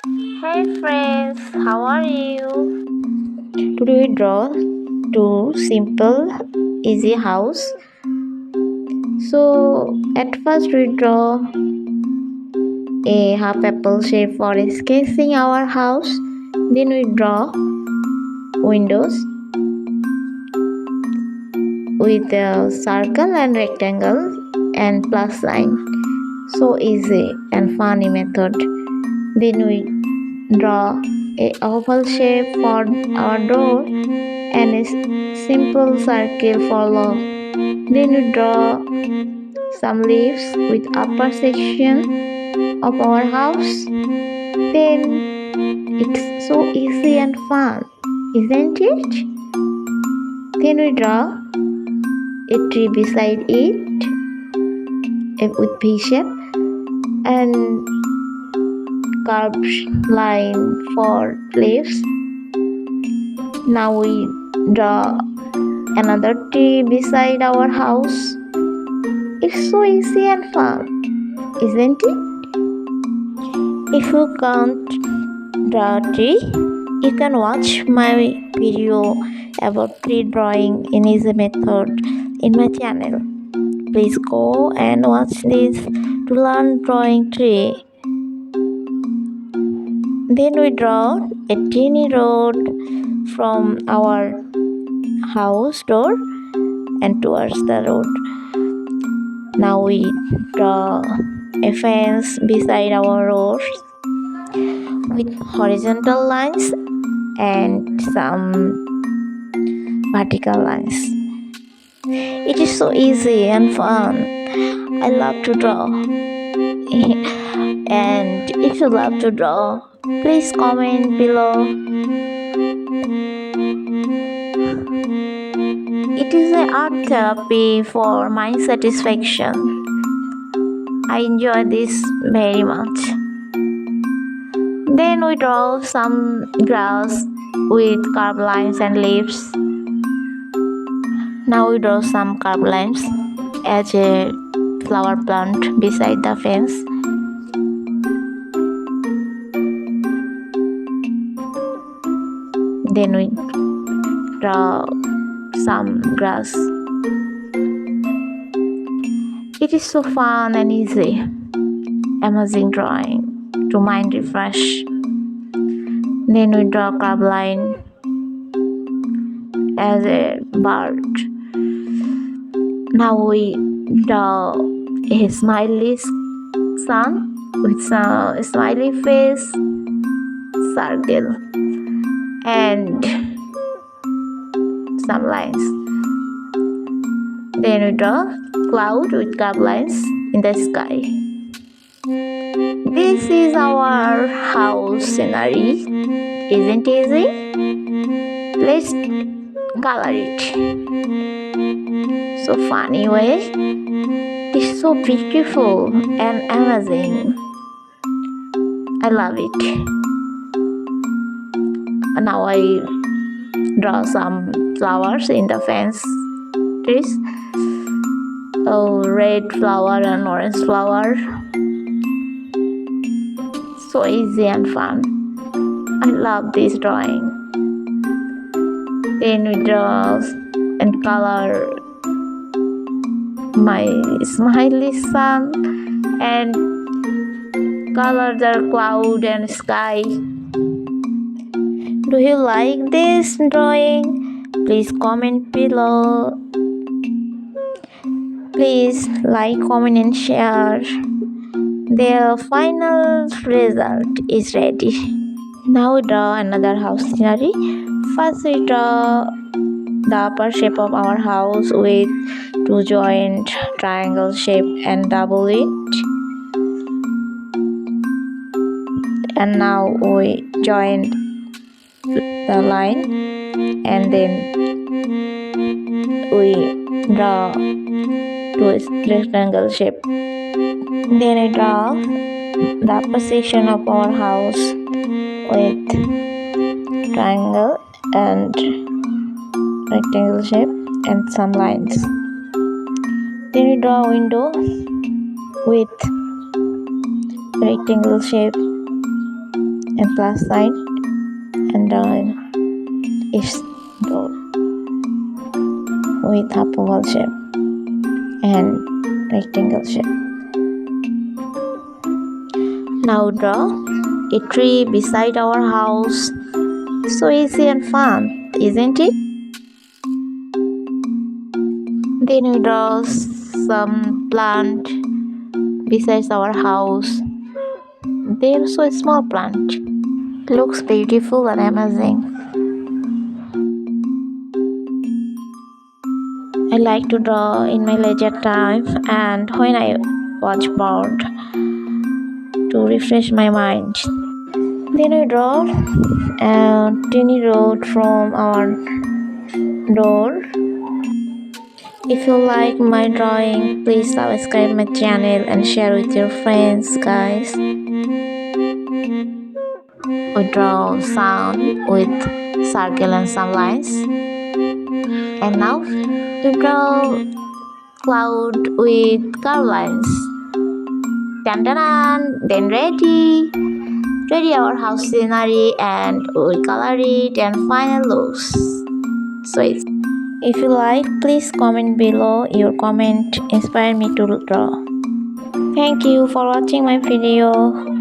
Hey friends, how are you? Today we draw two simple, easy house. So at first we draw a half apple shape for sketching our house. Then we draw windows with a circle and rectangle and plus sign. So easy and funny method. Then we draw a oval shape for our door and a simple circle for lock. Then we draw some leaves with upper section of our house. Then it's so easy and fun, isn't it? Then we draw a tree beside it with V shape and curved line for leaves. Now we draw another tree beside our house. It's so easy and fun, isn't it? If you can't draw a tree, you can watch my video about tree drawing in easy method in my channel. Please go and watch this to learn drawing tree. Then we draw a tiny road from our house door and towards the road. Now we draw a fence beside our road with horizontal lines and some vertical lines. It is so easy and fun. I love to draw. And if you love to draw, please comment below. It is an art therapy for mind satisfaction. I enjoy this very much. Then we draw some grass with curved lines and leaves. Now we draw some curved lines as a flower plant beside the fence. Then we draw some grass. It is so fun and easy. Amazing drawing to mind refresh. Then we draw curved line as a bird. Now we draw a smiley sun with some smiley face circle and some lines. Then we draw cloud with curved lines in the sky. This is our house scenery. Isn't it easy? Let's color it. So funny way. It's so beautiful and amazing. I love it. Now I draw some flowers in the fence trees. Red flower and orange flower. So easy and fun. I love this drawing. Then we draw and color my smiley sun and color the cloud and sky. Do you like this drawing? Please comment below. Please like, comment and share. The final result is ready. Now we draw another house scenery. First we draw the upper shape of our house with two joint triangle shape and double it. And now we join the line and then we draw two rectangle shape. Then I draw the upper section of our house with triangle and rectangle shape and some lines. Then we draw a window with rectangle shape and plus sign, and then its door with half oval shape and rectangle shape. Now draw a tree beside our house. So easy and fun, isn't it? Then we draw some plant besides our house. They're so small plant. Looks beautiful and amazing. I like to draw in my leisure time and when I watch bored to refresh my mind. Then I draw a tiny road from our door. If you like my drawing, please subscribe my channel and share with your friends, guys. We draw sun with circle and some lines. And now we draw cloud with curve lines. Dun dun dun, then ready. Ready our house scenery and we color it and final looks. Sweet. If you like, please comment below. Your comment inspire me to draw. Thank you for watching my video.